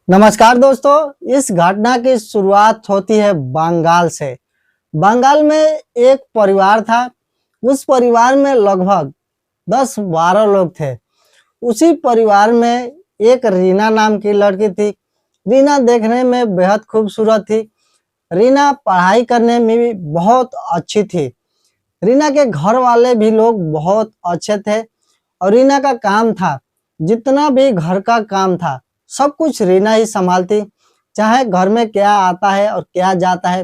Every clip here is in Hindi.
नमस्कार दोस्तों। इस घटना की शुरुआत होती है बंगाल से। बंगाल में एक परिवार था। उस परिवार में लगभग 10-12 लोग थे। उसी परिवार में एक रीना नाम की लड़की थी। रीना देखने में बेहद खूबसूरत थी। रीना पढ़ाई करने में भी बहुत अच्छी थी। रीना के घर वाले भी लोग बहुत अच्छे थे और रीना का काम था, जितना भी घर का काम था सब कुछ रीना ही संभालती। चाहे घर में क्या आता है और क्या जाता है,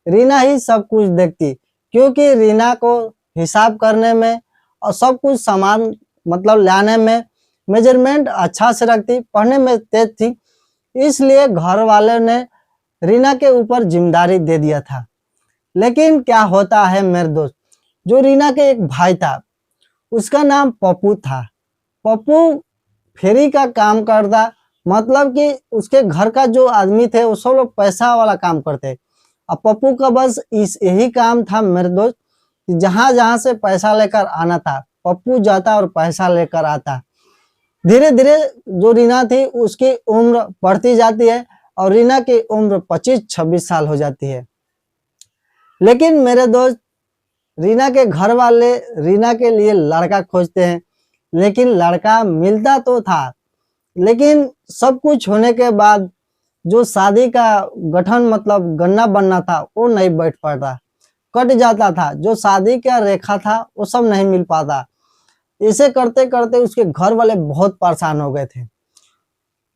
रीना ही सब कुछ देखती, क्योंकि रीना को हिसाब करने में और सब कुछ सामान मतलब लाने में मेजरमेंट अच्छा से रखती, पढ़ने में तेज थी। इसलिए घर वाले ने रीना के ऊपर जिम्मेदारी दे दिया था। लेकिन क्या होता है मेरे दोस्त, जो रीना के एक भाई था, उसका नाम पप्पू था। पप्पू फेरी का काम करता, मतलब कि उसके घर का जो आदमी थे वो सब लोग पैसा वाला काम करते। अब पप्पू का बस इस यही काम था मेरे दोस्त, जहां जहां से पैसा लेकर आना था पप्पू जाता और पैसा लेकर आता। धीरे धीरे जो रीना थी उसकी उम्र बढ़ती जाती है और रीना की उम्र 25-26 साल हो जाती है। लेकिन मेरे दोस्त, रीना के घर वाले रीना के लिए लड़का खोजते हैं, लेकिन लड़का मिलता तो था, लेकिन सब कुछ होने के बाद जो शादी का गठन मतलब गन्ना बनना था वो नहीं बैठ पाता, कट जाता था। जो शादी का रेखा था वो सब नहीं मिल पाता। इसे करते करते उसके घर वाले बहुत परेशान हो गए थे।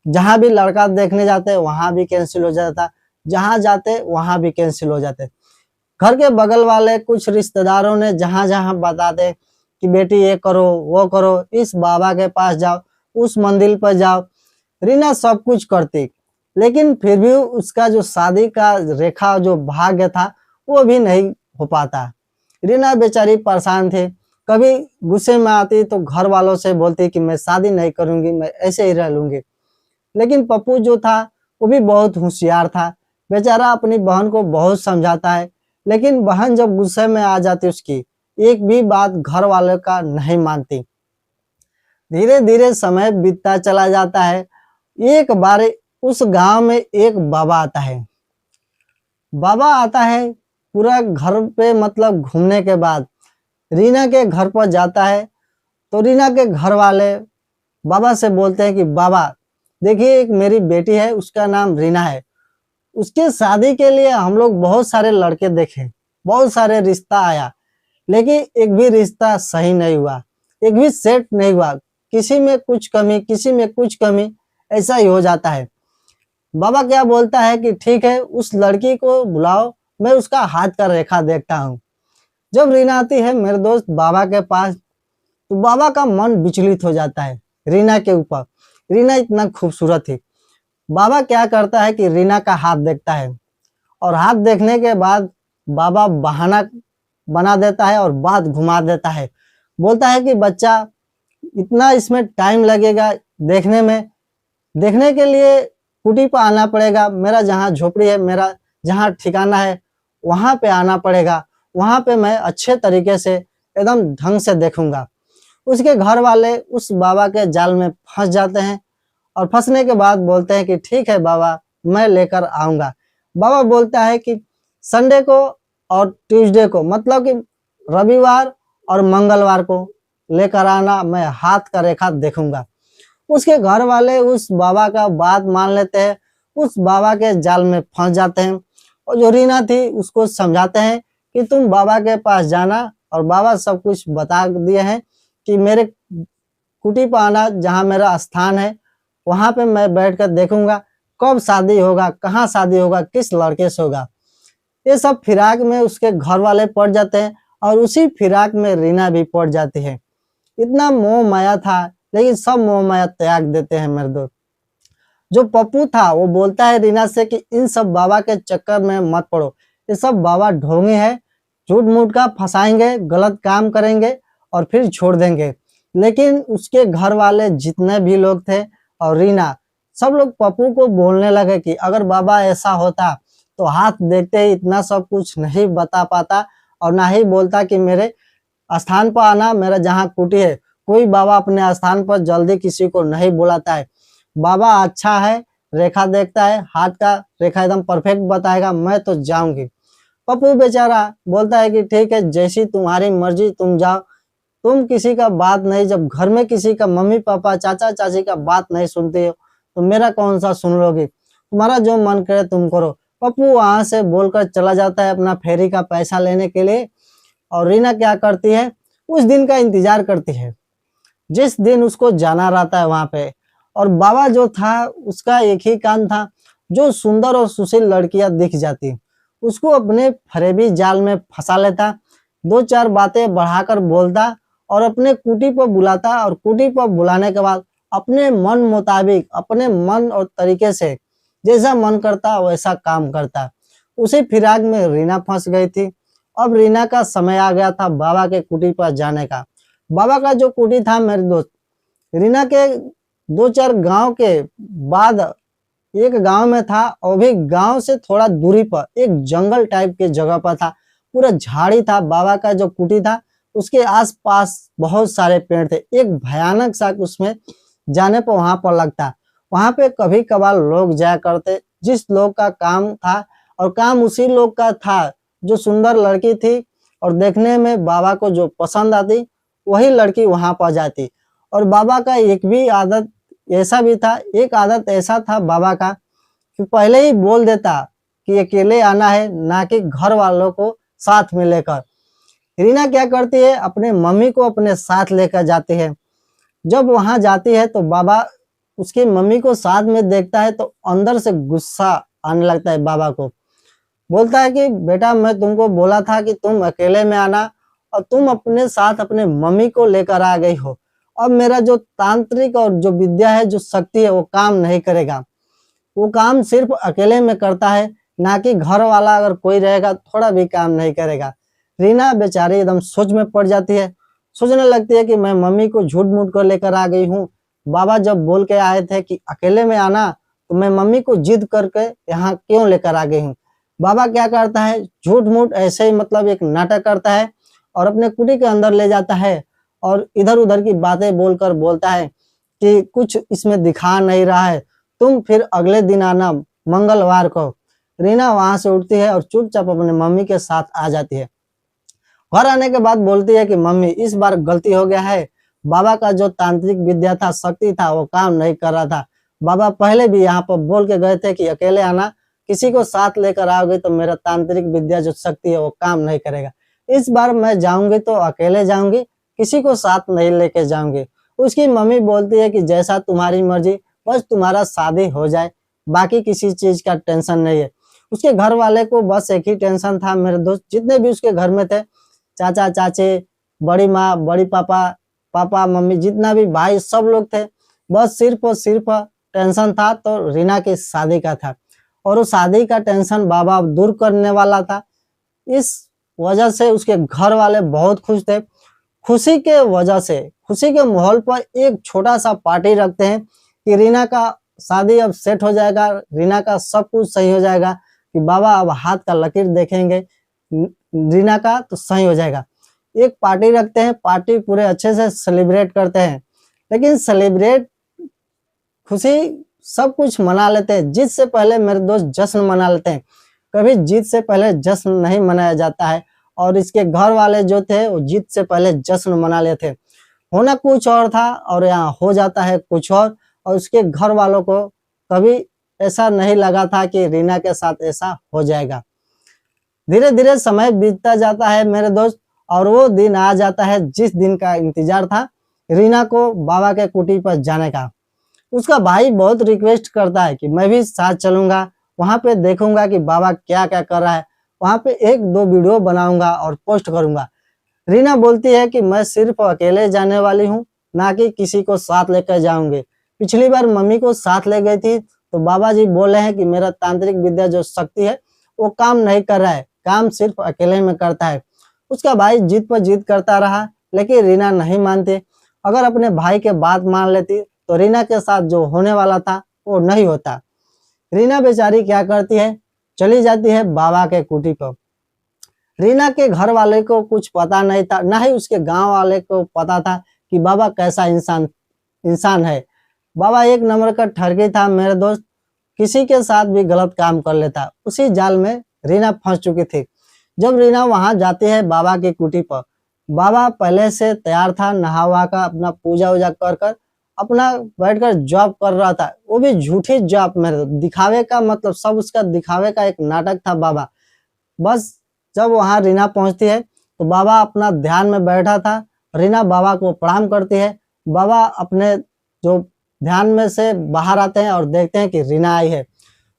जहां भी लड़का देखने जाते वहां भी कैंसिल हो जाता, जहां जाते वहां भी कैंसिल हो जाते। घर के बगल वाले कुछ रिश्तेदारों ने जहां जहां बताते कि बेटी ये करो वो करो, इस बाबा के पास जाओ, उस मंदिर पर जाओ, रीना सब कुछ करती। लेकिन फिर भी उसका जो शादी का रेखा जो भाग्य था वो भी नहीं हो पाता। रीना बेचारी परेशान थी। कभी गुस्से में आती तो घर वालों से बोलती कि मैं शादी नहीं करूंगी, मैं ऐसे ही रह लूंगी। लेकिन पप्पू जो था वो भी बहुत होशियार था। बेचारा अपनी बहन को बहुत समझाता है, लेकिन बहन जब गुस्से में आ जाती उसकी एक भी बात घर वालों का नहीं मानती। धीरे धीरे समय बीतता चला जाता है। एक बार उस गांव में एक बाबा आता है। बाबा आता है पूरा घर पे मतलब घूमने के बाद रीना के घर पर जाता है। तो रीना के घर वाले बाबा से बोलते हैं कि बाबा देखिए, एक मेरी बेटी है, उसका नाम रीना है। उसके शादी के लिए हम लोग बहुत सारे लड़के देखे, बहुत सारे रिश्ता आया, लेकिन एक भी रिश्ता सही नहीं हुआ, एक भी सेट नहीं हुआ। किसी में कुछ कमी, किसी में कुछ कमी, ऐसा ही हो जाता है। बाबा क्या बोलता है कि ठीक है, उस लड़की को बुलाओ, मैं उसका हाथ का रेखा देखता हूँ। जब रीना आती है मेरे दोस्त बाबा के पास, तो बाबा का मन विचलित हो जाता है रीना के ऊपर। रीना इतना खूबसूरत थी। बाबा क्या करता है कि रीना का हाथ देखता है और हाथ देखने के बाद बाबा बहाना बना देता है और बात घुमा देता है। बोलता है कि बच्चा, इतना इसमें टाइम लगेगा देखने में, देखने के लिए कुटी पर आना पड़ेगा। मेरा जहाँ झोपड़ी है, मेरा जहाँ ठिकाना है, वहां पे आना पड़ेगा। वहां पे मैं अच्छे तरीके से एकदम ढंग से देखूंगा। उसके घर वाले उस बाबा के जाल में फंस जाते हैं और फंसने के बाद बोलते हैं कि ठीक है बाबा, मैं लेकर आऊंगा। बाबा बोलता है कि संडे को और ट्यूसडे को, मतलब कि रविवार और मंगलवार को लेकर आना, मैं हाथ का रेखा देखूंगा। उसके घर वाले उस बाबा का बात मान लेते हैं, उस बाबा के जाल में फंस जाते हैं। और जो रीना थी उसको समझाते हैं कि तुम बाबा के पास जाना, और बाबा सब कुछ बता दिए हैं कि मेरे कुटी पर आना, जहाँ मेरा स्थान है वहां पे मैं बैठकर देखूंगा कब शादी होगा, कहाँ शादी होगा, किस लड़के से होगा। ये सब फिराक में उसके घर वाले पड़ जाते हैं और उसी फिराक में रीना भी पड़ जाती है। इतना मोह माया था, लेकिन सब मोह माया त्याग देते हैं मेरे दोस्त। जो पप्पू था वो बोलता है रीना से कि इन सब बाबा के चक्कर में मत पड़ो, ये सब बाबा ढोंगे हैं, झूठ मूठ का फंसाएंगे, गलत काम करेंगे और फिर छोड़ देंगे। लेकिन उसके घर वाले जितने भी लोग थे और रीना, सब लोग पप्पू को बोलने लगे कि अगर बाबा ऐसा होता तो हाथ देखते ही इतना सब कुछ नहीं बता पाता और ना ही बोलता कि मेरे स्थान पर आना, मेरा जहाँ कुटी है। कोई बाबा अपने स्थान पर जल्दी किसी को नहीं बुलाता है। बाबा अच्छा है, रेखा देखता है, हाथ का रेखा एकदम परफेक्ट बताएगा, मैं तो जाऊंगी। पप्पू बेचारा बोलता है कि ठीक है, जैसी तुम्हारी मर्जी, तुम जाओ, तुम किसी का बात नहीं, जब घर में किसी का मम्मी पापा चाचा चाची का बात नहीं सुनते हो तो मेरा कौन सा सुन लोगे, तुम्हारा जो मन करे तुम करो। पप्पू वहां से बोलकर चला जाता है अपना फेरी का पैसा लेने के लिए। और रीना क्या करती है, उस दिन का इंतजार करती है जिस दिन उसको जाना रहता है वहां पे। और बाबा जो था उसका एक ही काम था, जो सुंदर और सुशील लड़कियां दिख जाती उसको अपने फरेबी जाल में फंसा लेता, दो चार बातें बढ़ाकर बोलता और अपने कुटी पर बुलाता। और कुटी पर बुलाने के बाद अपने मन मुताबिक, अपने मन और तरीके से जैसा मन करता वैसा काम करता। उसी फिराक में रीना फंस गई थी। अब रीना का समय आ गया था बाबा के कुटी पर जाने का। बाबा का जो कुटी था मेरे दोस्त, रीना के दो चार गांव के बाद एक गांव में था, और भी गांव से थोड़ा दूरी पर एक जंगल टाइप के जगह पर था। पूरा झाड़ी था। बाबा का जो कुटी था उसके आसपास बहुत सारे पेड़ थे। एक भयानक सा उसमें जाने पर वहां पर लगता, वहां पे कभी कभार लोग जाया करते, जिस लोग का काम था, और काम उसी लोग का था जो सुंदर लड़की थी और देखने में बाबा को जो पसंद आती वही लड़की वहां पर जाती। और बाबा का एक भी आदत ऐसा भी था, एक आदत ऐसा था बाबा का कि पहले ही बोल देता कि अकेले आना है, ना कि घर वालों को साथ में लेकर। रीना क्या करती है, अपने मम्मी को अपने साथ लेकर जाती है। जब वहां जाती है तो बाबा उसकी मम्मी को साथ में देखता है तो अंदर से गुस्सा आने लगता है बाबा को। बोलता है कि बेटा, मैं तुमको बोला था कि तुम अकेले में आना, और तुम अपने साथ अपने मम्मी को लेकर आ गई हो। अब मेरा जो तांत्रिक और जो विद्या है, जो शक्ति है, वो काम नहीं करेगा। वो काम सिर्फ अकेले में करता है, ना कि घर वाला अगर कोई रहेगा थोड़ा भी काम नहीं करेगा। रीना बेचारी एकदम सोच में पड़ जाती है, सोचने लगती है कि मैं मम्मी को झूठ मूठ कर लेकर आ गई हूँ। बाबा जब बोल के आए थे कि अकेले में आना, तो मैं मम्मी को जिद करके यहाँ क्यों लेकर आ गई हूँ। बाबा क्या करता है, झूठ मूठ ऐसे ही मतलब एक नाटक करता है और अपने कुटी के अंदर ले जाता है और इधर उधर की बातें बोलकर बोलता है कि कुछ इसमें दिखा नहीं रहा है, तुम फिर अगले दिन आना मंगलवार को। रीना वहां से उठती है और चुपचाप अपने मम्मी के साथ आ जाती है। घर आने के बाद बोलती है कि मम्मी, इस बार गलती हो गया है, बाबा का जो तांत्रिक विद्या था, शक्ति था, वो काम नहीं कर रहा था। बाबा पहले भी यहाँ पर बोल के गए थे कि अकेले आना, किसी को साथ लेकर आओगे तो मेरा तांत्रिक विद्या जो शक्ति है वो काम नहीं करेगा। इस बार मैं जाऊंगी तो अकेले जाऊंगी, किसी को साथ नहीं लेके जाऊंगी। उसकी मम्मी बोलती है कि जैसा तुम्हारी मर्जी, बस तुम्हारा शादी हो जाए, बाकी किसी चीज का टेंशन नहीं है। उसके घर वाले को बस एक ही टेंशन था मेरे दोस्त, जितने भी उसके घर में थे, चाचा चाची, बड़ी माँ, बड़ी पापा, पापा मम्मी, जितना भी भाई सब लोग थे, बस सिर्फ और सिर्फ टेंशन था तो रीना की शादी का था। और उस शादी का टेंशन बाबा अब दूर करने वाला था। इस वजह से उसके घर वाले बहुत खुश थे। खुशी के वजह से, खुशी के माहौल पर एक छोटा सा पार्टी रखते हैं कि रीना का शादी अब सेट हो जाएगा, रीना का सब कुछ सही हो जाएगा, कि बाबा अब हाथ का लकीर देखेंगे रीना का तो सही हो जाएगा। एक पार्टी रखते हैं, पार्टी पूरे अच्छे से सेलिब्रेट करते हैं। लेकिन सेलिब्रेट, खुशी, सब कुछ मना लेते हैं, जीत से पहले मेरे दोस्त जश्न मना लेते हैं। कभी जीत से पहले जश्न नहीं मनाया जाता है, और इसके घर वाले जो थे वो जीत से पहले जश्न मना लेते थे। होना कुछ और था और यहाँ हो जाता है कुछ और उसके घर वालों को कभी ऐसा नहीं लगा था कि रीना के साथ ऐसा हो जाएगा। धीरे धीरे समय बीतता जाता है मेरे दोस्त, और वो दिन आ जाता है जिस दिन का इंतजार था रीना को बाबा के कुटी पर जाने का। उसका भाई बहुत रिक्वेस्ट करता है कि मैं भी साथ चलूंगा, वहां पे देखूंगा कि बाबा क्या क्या कर रहा है, वहां पे एक दो वीडियो बनाऊंगा और पोस्ट करूंगा। रीना बोलती है कि मैं सिर्फ अकेले जाने वाली हूँ, ना कि किसी को साथ लेकर जाऊंगी। पिछली बार मम्मी को साथ ले गई थी तो बाबा जी बोले हैं कि मेरा तांत्रिक विद्या जो शक्ति है वो काम नहीं कर रहा है, काम सिर्फ अकेले में करता है। उसका भाई जिद पर जिद करता रहा, लेकिन रीना नहीं मानती। अगर अपने भाई के बात मान लेती तो रीना के साथ जो होने वाला था वो नहीं होता। रीना बेचारी क्या करती है, चली जाती है बाबा के कुटी पर। रीना के घर वाले को कुछ पता नहीं था, ना ही उसके गांव वाले को पता था कि बाबा कैसा इंसान इंसान है। बाबा एक नंबर का ठरकी था मेरे दोस्त। किसी के साथ भी गलत काम कर लेता। उसी जाल में रीना फंस चुकी थी। जब रीना वहां जाती है बाबा की कुटी पर, बाबा पहले से तैयार था, नहा वहा का अपना पूजा वूजा कर कर अपना बैठकर जॉब कर रहा था, वो भी झूठी जॉब में, दिखावे का, मतलब सब उसका दिखावे का एक नाटक था बाबा। बस जब वहां रीना पहुंचती है तो बाबा अपना ध्यान में बैठा था। रीना बाबा को प्रणाम करती है। बाबा अपने जो ध्यान में से बाहर आते हैं और देखते हैं कि रीना आई है।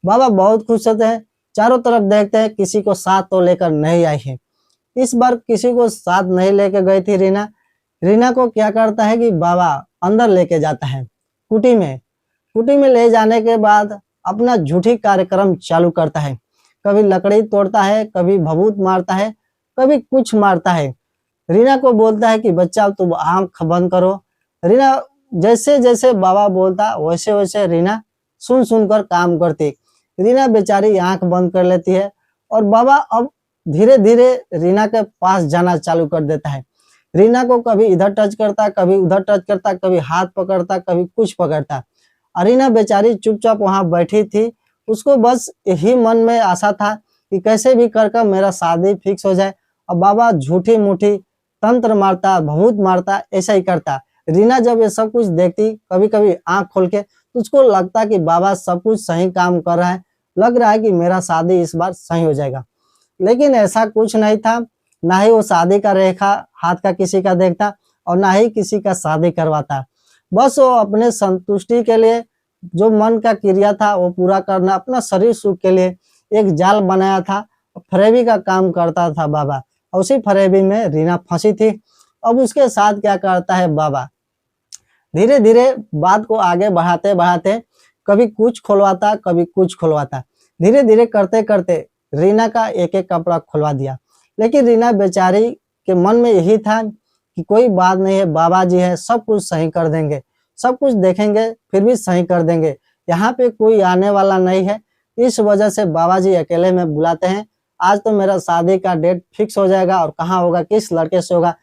बाबा बहुत खुश होते हैं, चारों तरफ देखते हैं, किसी को साथ तो लेकर नहीं आई है। इस बार किसी को साथ नहीं लेके गई थी रीना। रीना को क्या करता है कि बाबा अंदर लेके जाता है कुटी में। कुटी में ले जाने के बाद अपना झूठी कार्यक्रम चालू करता है। कभी लकड़ी तोड़ता है, कभी भभूत मारता है, कभी कुछ मारता है। रीना को बोलता है कि बच्चा तुम आंख बंद करो। रीना जैसे जैसे बाबा बोलता वैसे वैसे रीना सुन सुनकर काम करती। रीना बेचारी आंख बंद कर लेती है और बाबा अब धीरे धीरे रीना के पास जाना चालू कर देता है। रीना को कभी इधर टच करता, कभी उधर टच करता, कभी हाथ पकड़ता, कभी कुछ पकड़ता। रीना बेचारी चुपचाप वहां बैठी थी। उसको बस यही मन में आशा था कि कैसे भी कर मेरा शादी फिक्स हो जाए। अब बाबा झूठी मूठी तंत्र मारता, भभूत मारता, ऐसा ही करता। रीना जब ये सब कुछ देखती, कभी कभी आंख खोल के, तो उसको लगता कि बाबा सब कुछ सही काम कर रहा है, लग रहा है कि मेरा शादी इस बार सही हो जाएगा। लेकिन ऐसा कुछ नहीं था। ना ही वो शादी का रेखा हाथ का किसी का देखता और ना ही किसी का शादी करवाता। बस वो अपने संतुष्टि के लिए जो मन का क्रिया था वो पूरा करना, अपना शरीर सुख के लिए एक जाल बनाया था, फरेबी का काम करता था बाबा। और उसी फरेबी में रीना फंसी थी। अब उसके साथ क्या करता है बाबा, धीरे धीरे बात को आगे बढ़ाते बढ़ाते कभी कुछ खुलवाता, कभी कुछ खुलवाता। धीरे धीरे करते करते रीना का एक एक कपड़ा खुलवा दिया। लेकिन रीना बेचारी के मन में यही था कि कोई बात नहीं है, बाबा जी है, सब कुछ सही कर देंगे, सब कुछ देखेंगे फिर भी सही कर देंगे, यहाँ पे कोई आने वाला नहीं है। इस वजह से बाबा जी अकेले में बुलाते हैं। आज तो मेरा शादी का डेट फिक्स हो जाएगा और कहाँ होगा, किस लड़के से होगा,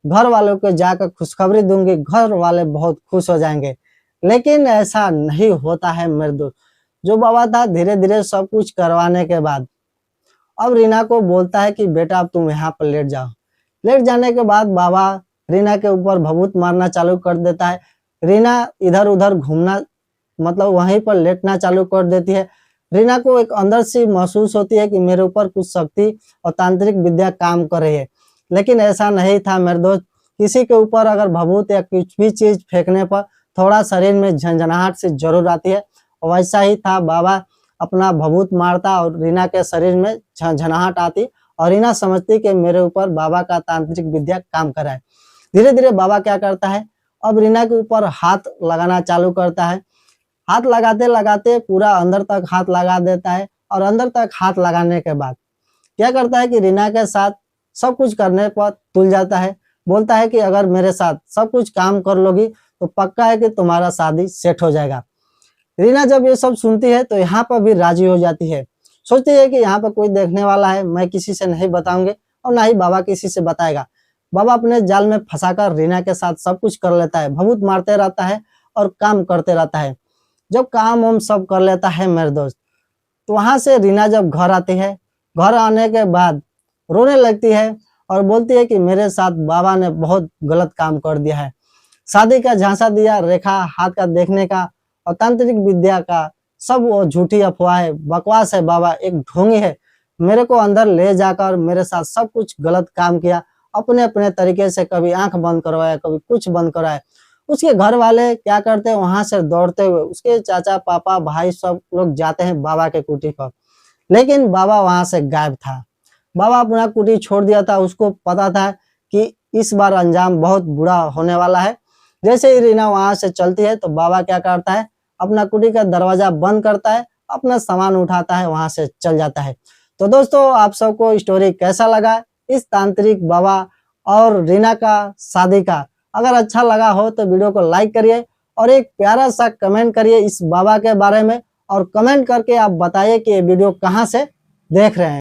घर वालों को जाकर खुशखबरी दूंगी, घर वाले बहुत खुश हो जाएंगे। लेकिन ऐसा नहीं होता है मेरे दोस्त। जो बाबा था धीरे धीरे सब कुछ करवाने के बाद अब रीना को बोलता है कि बेटा अब तुम यहाँ पर लेट जाओ। लेट जाने के बाद बाबा रीना के ऊपर भभूत मारना चालू कर देता है। रीना इधर उधर घूमना, मतलब वहीं पर लेटना चालू कर देती है। रीना को एक अंदर से महसूस होती है कि मेरे ऊपर कुछ शक्ति और तांत्रिक विद्या काम कर रही है। लेकिन ऐसा नहीं था मेरे दोस्त। किसी के ऊपर अगर भभूत या कुछ भी चीज फेंकने पर थोड़ा शरीर में झंझनाहट से जरूर आती है। वैसा ही था, बाबा अपना भभूत मारता और रीना के शरीर में झंझनाहट आती और रीना समझती कि मेरे ऊपर बाबा का तांत्रिक विद्या काम कर रहा है। धीरे धीरे बाबा क्या करता है, अब रीना के ऊपर हाथ लगाना चालू करता है। हाथ लगाते लगाते पूरा अंदर तक हाथ लगा देता है और अंदर तक हाथ लगाने के बाद क्या करता है कि रीना के साथ सब कुछ करने पर तुल जाता है। बोलता है कि अगर मेरे साथ सब कुछ काम कर लोगी तो पक्का है कि तुम्हारा शादी सेट हो जाएगा। रीना जब ये सब सुनती है तो यहाँ पर भी राजी हो जाती है। सोचती है कि यहाँ पर कोई देखने वाला है, मैं किसी से नहीं बताऊंगी और ना ही बाबा किसी से बताएगा। बाबा अपने जाल में फंसाकर रीना के साथ सब कुछ कर लेता है, भभूत मारते रहता है और काम करते रहता है। जब काम हम सब कर लेता है मेरे दोस्त, तो वहां से रीना जब घर आती है, घर आने के बाद रोने लगती है और बोलती है कि मेरे साथ बाबा ने बहुत गलत काम कर दिया है। शादी का झांसा दिया, रेखा हाथ का देखने का और तांत्रिक विद्या का, सब वो झूठी अफवाह है, बकवास है। बाबा एक ढोंगी है, मेरे को अंदर ले जाकर मेरे साथ सब कुछ गलत काम किया, अपने अपने तरीके से कभी आंख बंद करवाया, कभी कुछ बंद करवाया। उसके घर वाले क्या करते हैं, वहां से दौड़ते हुए उसके चाचा पापा भाई सब लोग जाते हैं बाबा के कुटी पर। लेकिन बाबा वहां से गायब था। बाबा अपना कुटी छोड़ दिया था। उसको पता था कि इस बार अंजाम बहुत बुरा होने वाला है। जैसे ही रीना वहां से चलती है तो बाबा क्या करता है, अपना कुटी का दरवाजा बंद करता है, अपना सामान उठाता है, वहां से चल जाता है। तो दोस्तों आप सबको स्टोरी कैसा लगा, इस तांत्रिक बाबा और रीना का शादी का? अगर अच्छा लगा हो तो वीडियो को लाइक करिए और एक प्यारा सा कमेंट करिए इस बाबा के बारे में, और कमेंट करके आप बताइए कि ये वीडियो कहाँ से देख रहे हैं।